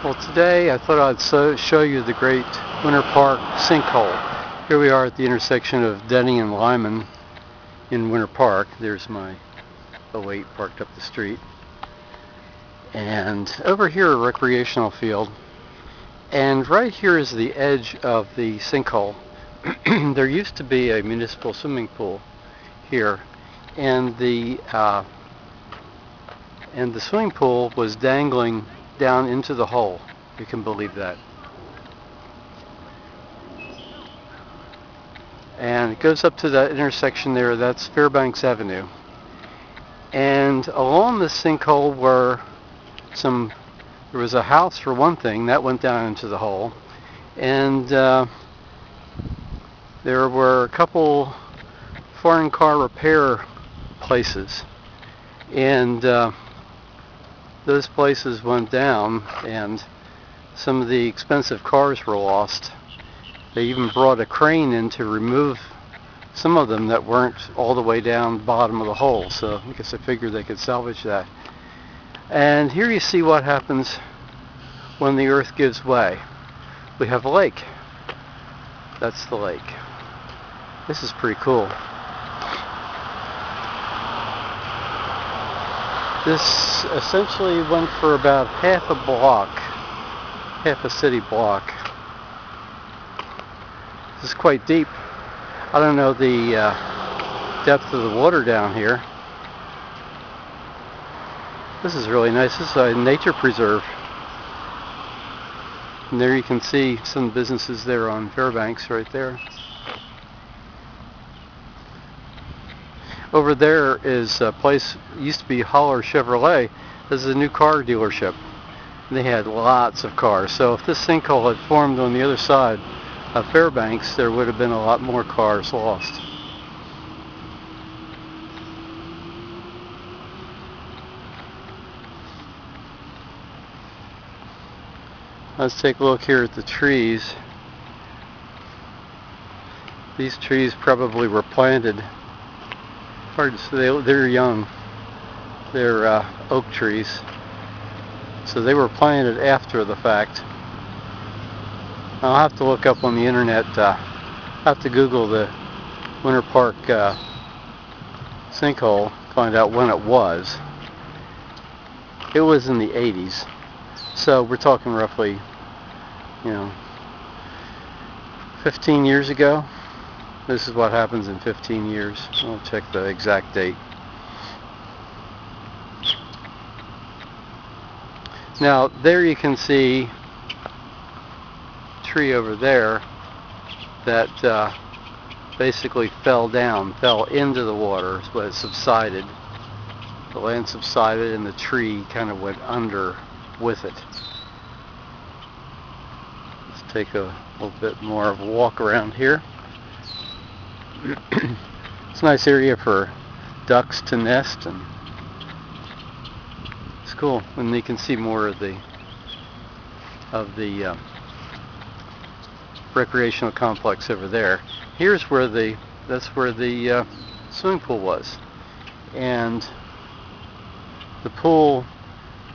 Well, today I thought I'd show you the great Winter Park Sinkhole. Here we are at the intersection of Denny and Lyman in Winter Park. There's my 08 parked up the street. And over here a recreational field. And right here is the edge of the sinkhole. There used to be a municipal swimming pool here, and the swimming pool was dangling down into the hole. You can believe that. And it goes up to that intersection there. That's Fairbanks Avenue. And along the sinkhole there was a house for one thing that went down into the hole, and there were a couple foreign car repair places, and those places went down, and some of the expensive cars were lost. They even brought a crane in to remove some of them that weren't all the way down the bottom of the hole, so I guess I figured they could salvage that. And here you see what happens when the earth gives way. We have a lake. That's the lake. This is pretty cool. This essentially went for about half a block, half a city block. This is quite deep. I don't know the depth of the water down here. This is really nice. This is a nature preserve. And there you can see some businesses there on Fairbanks right there. Over there is a place, used to be Holler Chevrolet. This is a new car dealership. They had lots of cars. So if this sinkhole had formed on the other side of Fairbanks, there would have been a lot more cars lost. Let's take a look here at the trees. These trees probably were planted. Hard to say, they're young. They're oak trees. So they were planted after the fact. I'll have to look up on the internet. I'll have to Google the Winter Park sinkhole, find out when it was. It was in the 80s. So we're talking roughly, 15 years ago. This is what happens in 15 years. I'll check the exact date. Now there you can see a tree over there that basically fell into the water when it subsided. The land subsided and the tree kind of went under with it. Let's take a little bit more of a walk around here. It's a nice area for ducks to nest, and it's cool. And you can see more of the recreational complex over there. Here's where that's where the swimming pool was, and the pool,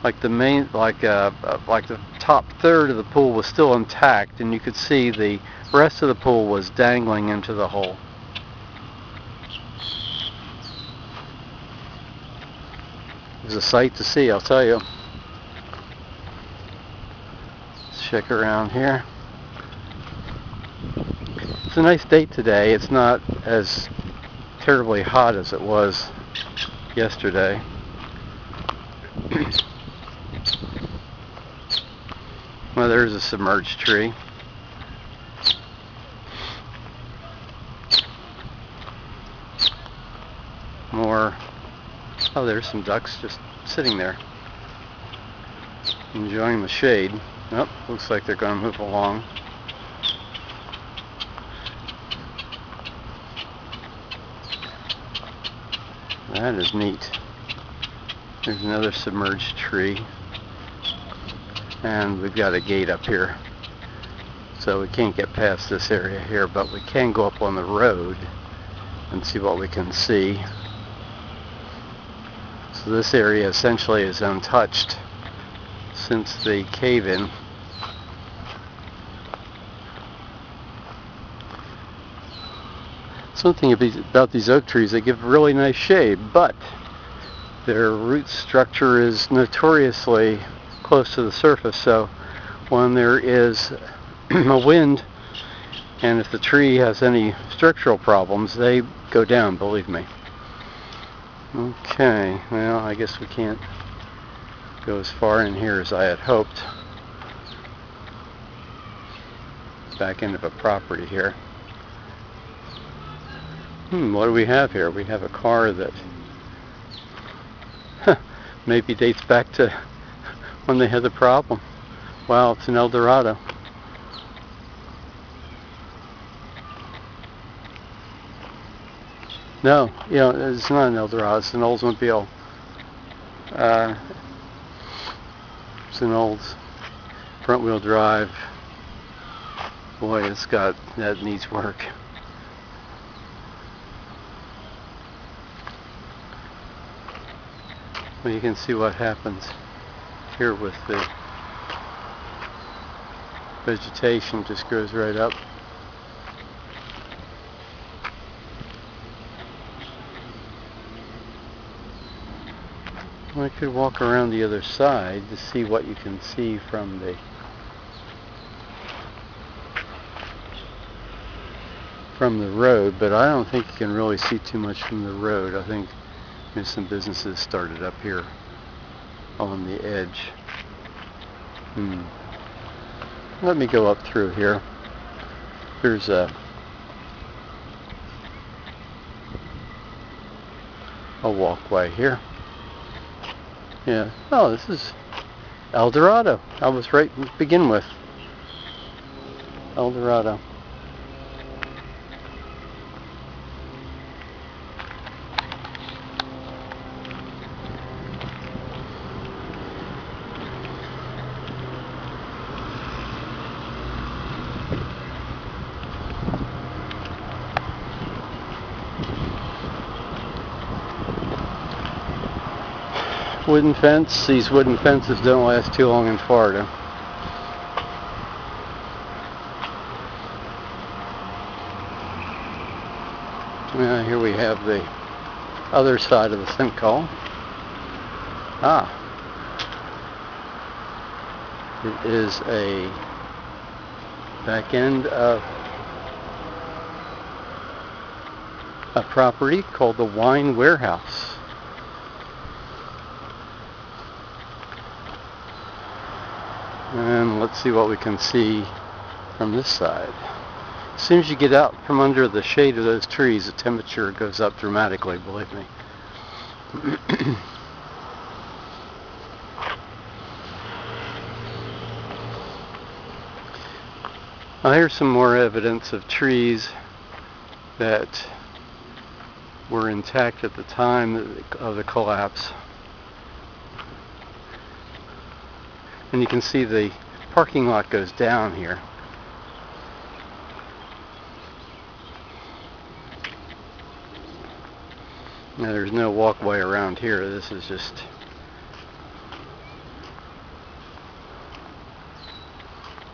like the top third of the pool was still intact, and you could see the rest of the pool was dangling into the hole. It was a sight to see, I'll tell you. Let's check around here. It's a nice day today. It's not as terribly hot as it was yesterday. Well, there's a submerged tree. More. Oh, there's some ducks just sitting there, enjoying the shade. Oh, looks like they're going to move along. That is neat. There's another submerged tree. And we've got a gate up here. So we can't get past this area here, but we can go up on the road and see what we can see. So this area essentially is untouched. since the cave-in. Something about these oak trees, they give really nice shade, but their root structure is notoriously close to the surface, so when there is a wind, and if the tree has any structural problems, they go down, believe me. Okay, well, I guess we can't go as far in here as I had hoped. Back into the property here. What do we have here? We have a car that maybe dates back to when they had the problem. Wow, it's an Eldorado. No, it's not an Eldorado, it's an Oldsmobile. It's an old front-wheel drive. Boy, that needs work. Well, you can see what happens here with the vegetation, just goes right up. I could walk around the other side to see what you can see from the road, but I don't think you can really see too much from the road. I think there's some businesses started up here on the edge. Let me go up through here. There's a walkway here. Yeah. Oh, this is Eldorado. I was right to begin with. Eldorado. Wooden fence. These wooden fences don't last too long in Florida. Here we have the other side of the sinkhole. It is a back end of a property called the Wine Warehouse. And let's see what we can see from this side. As soon as you get out from under the shade of those trees, the temperature goes up dramatically, believe me. Here's some more evidence of trees that were intact at the time of the collapse. And you can see the parking lot goes down here. Now there's no walkway around here. This is just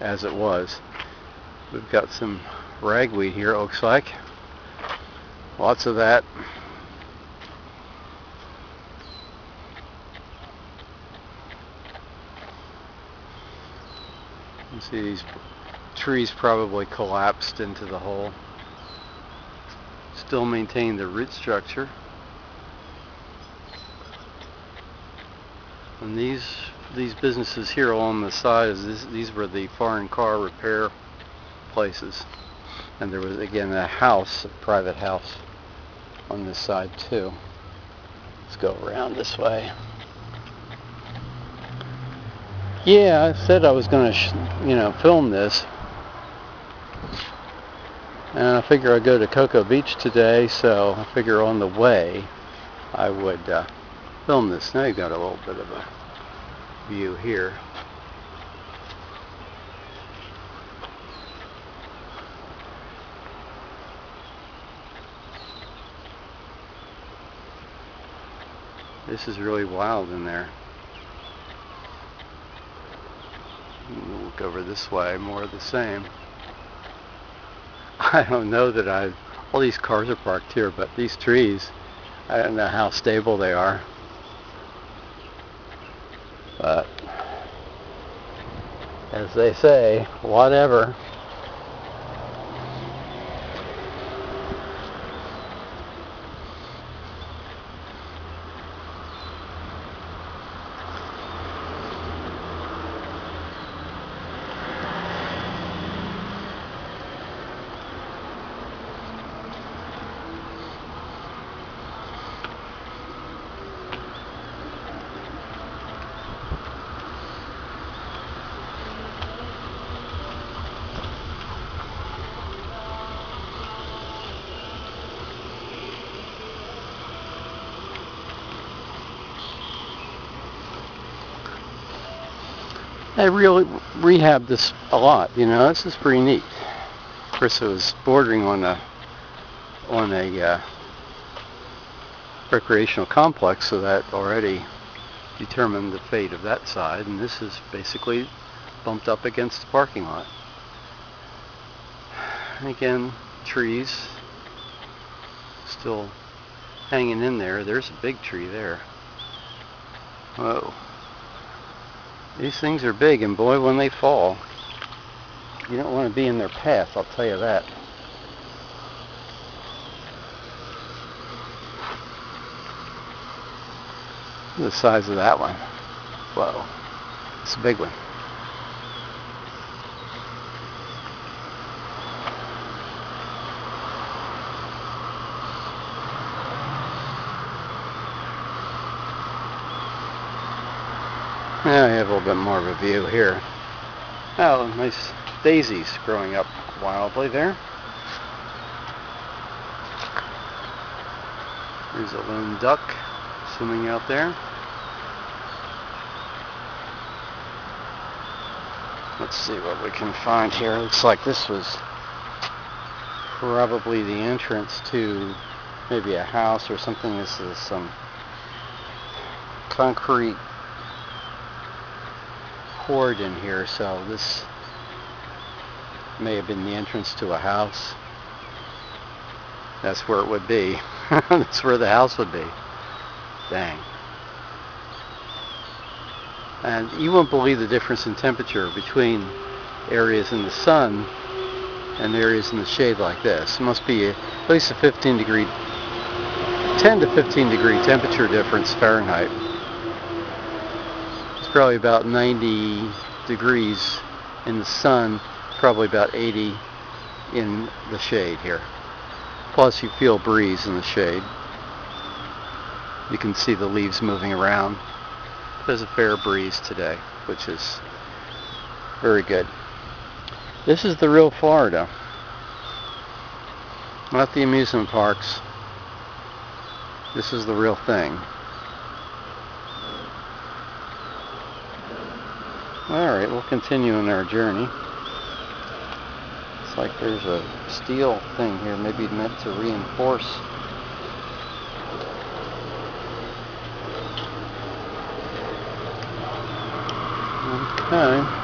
as it was. We've got some ragweed here, it looks like. Lots of that. You see these trees probably collapsed into the hole. Still maintain the root structure. And these businesses here along the side, these were the foreign car repair places. And there was again a house, a private house on this side too. Let's go around this way. Yeah, I said I was going to, film this. And I figure I'd go to Cocoa Beach today, so I figure on the way I would film this. Now you've got a little bit of a view here. This is really wild in there. think over this way, more of the same. I don't know that all these cars are parked here, but these trees, I don't know how stable they are. But, as they say, whatever. I really rehabbed this a lot, you know. This is pretty neat. Of course, it was bordering on a recreational complex, so that already determined the fate of that side. And this is basically bumped up against the parking lot. And again, trees still hanging in there. There's a big tree there. Whoa. These things are big, and boy, when they fall, you don't want to be in their path, I'll tell you that. Look at the size of that one. Whoa, it's a big one. Now I have a little bit more of a view here. Oh, nice daisies growing up wildly there. There's a lone duck swimming out there. Let's see what we can find here. Looks like this was probably the entrance to maybe a house or something. This is some concrete poured in here, so this may have been the entrance to a house. That's where it would be. That's where the house would be. Dang. And you won't believe the difference in temperature between areas in the sun and areas in the shade like this. It must be at least a 10 to 15 degree temperature difference Fahrenheit. Probably about 90 degrees in the sun, probably about 80 in the shade here. Plus you feel breeze in the shade. You can see the leaves moving around. There's a fair breeze today, which is very good. This is the real Florida, not the amusement parks. This is the real thing. Alright, we'll continue on our journey. It's like there's a steel thing here, maybe meant to reinforce. Okay.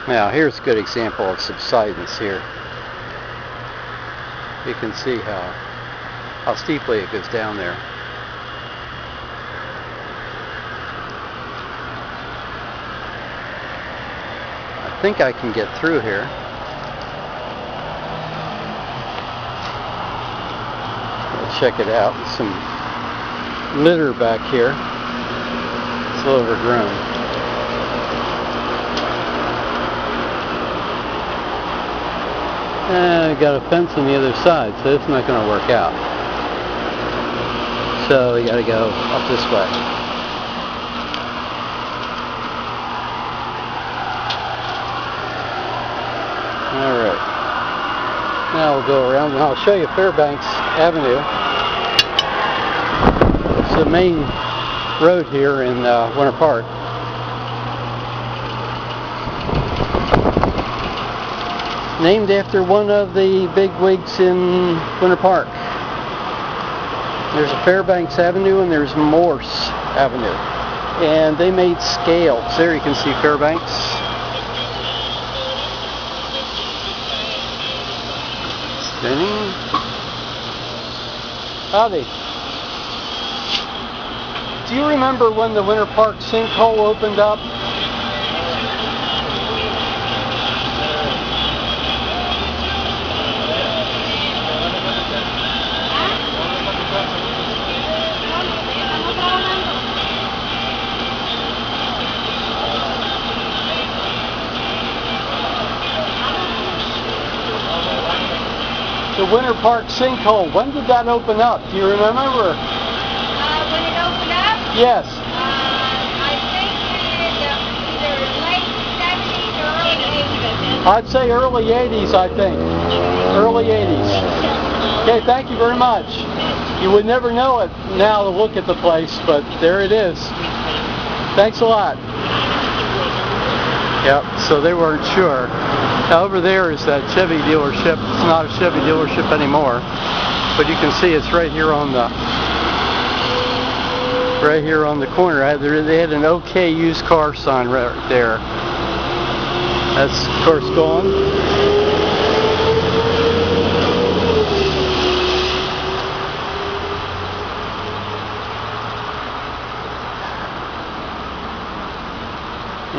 Now here's a good example of subsidence here. You can see how steeply it goes down there. I think I can get through here. Let's check it out. There's some litter back here. It's a little overgrown. I got a fence on the other side, so it's not going to work out. So we got to go up this way. Alright. Now we'll go around and I'll show you Fairbanks Avenue. main road here in Winter Park. Named after one of the big wigs in Winter Park. There's a Fairbanks Avenue and there's Morse Avenue. And they made scales. There you can see Fairbanks. Spinning. Howdy. Do you remember when the Winter Park Sinkhole opened up? The Winter Park Sinkhole. When did that open up? Do you remember? When it opened up? Yes. I think either late 70s or early 80s. I'd say early 80s, I think. Early 80s. Okay, thank you very much. You would never know it now to look at the place, but there it is. Thanks a lot. Yep, so they weren't sure. Now over there is that Chevy dealership. It's not a Chevy dealership anymore, but you can see it's right here on the corner. They had an OK used car sign right there. That's of course gone.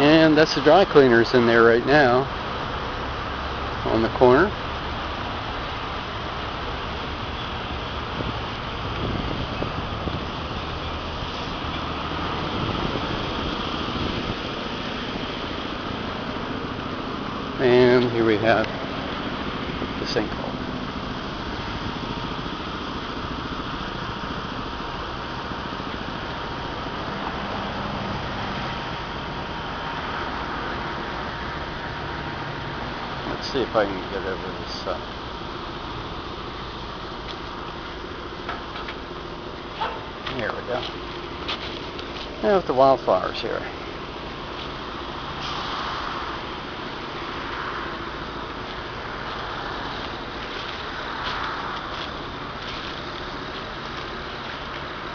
And that's the dry cleaners in there right now. On the corner. And here we have the sinkhole. Let's see if I can get over this. Here we go. Now with the wildflowers here.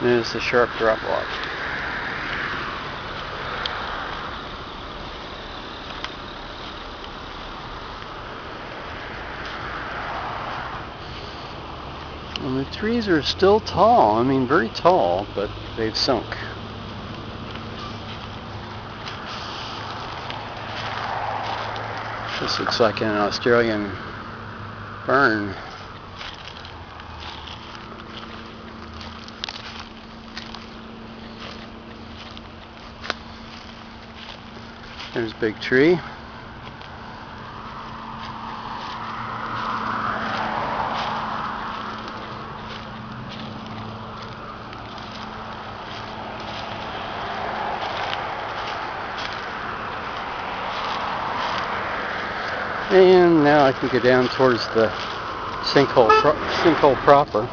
There's the sharp drop off. And the trees are still tall, I mean very tall, but they've sunk. This looks like an Australian fern. There's a big tree. And now I can go down towards the sinkhole proper.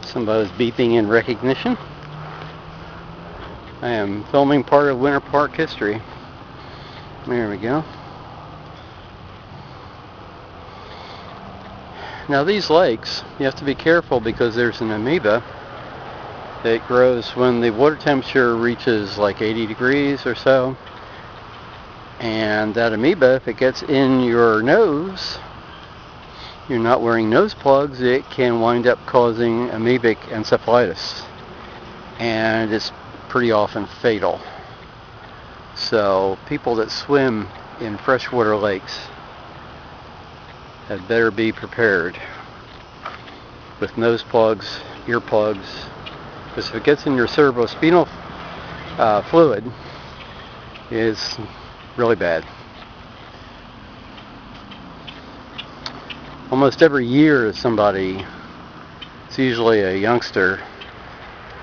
Somebody's beeping in recognition. I am filming part of Winter Park history. There we go. Now these lakes, you have to be careful because there's an amoeba that grows when the water temperature reaches like 80 degrees or so. And that amoeba, if it gets in your nose, you're not wearing nose plugs, it can wind up causing amoebic encephalitis. And it's pretty often fatal. So people that swim in freshwater lakes had better be prepared with nose plugs, ear plugs, because if it gets in your cerebrospinal fluid, it's really bad. Almost every year somebody, it's usually a youngster,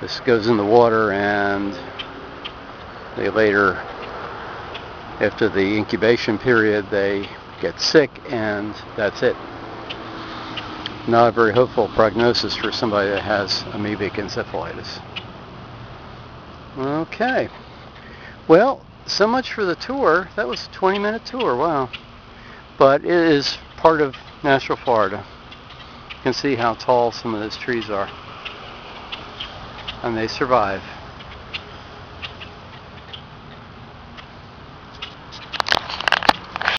this goes in the water and they later, after the incubation period, they get sick and that's it. not a very hopeful prognosis for somebody that has amoebic encephalitis. Okay. Well, so much for the tour. That was a 20-minute tour. Wow. But it is part of natural Florida. You can see how tall some of those trees are. And they survive.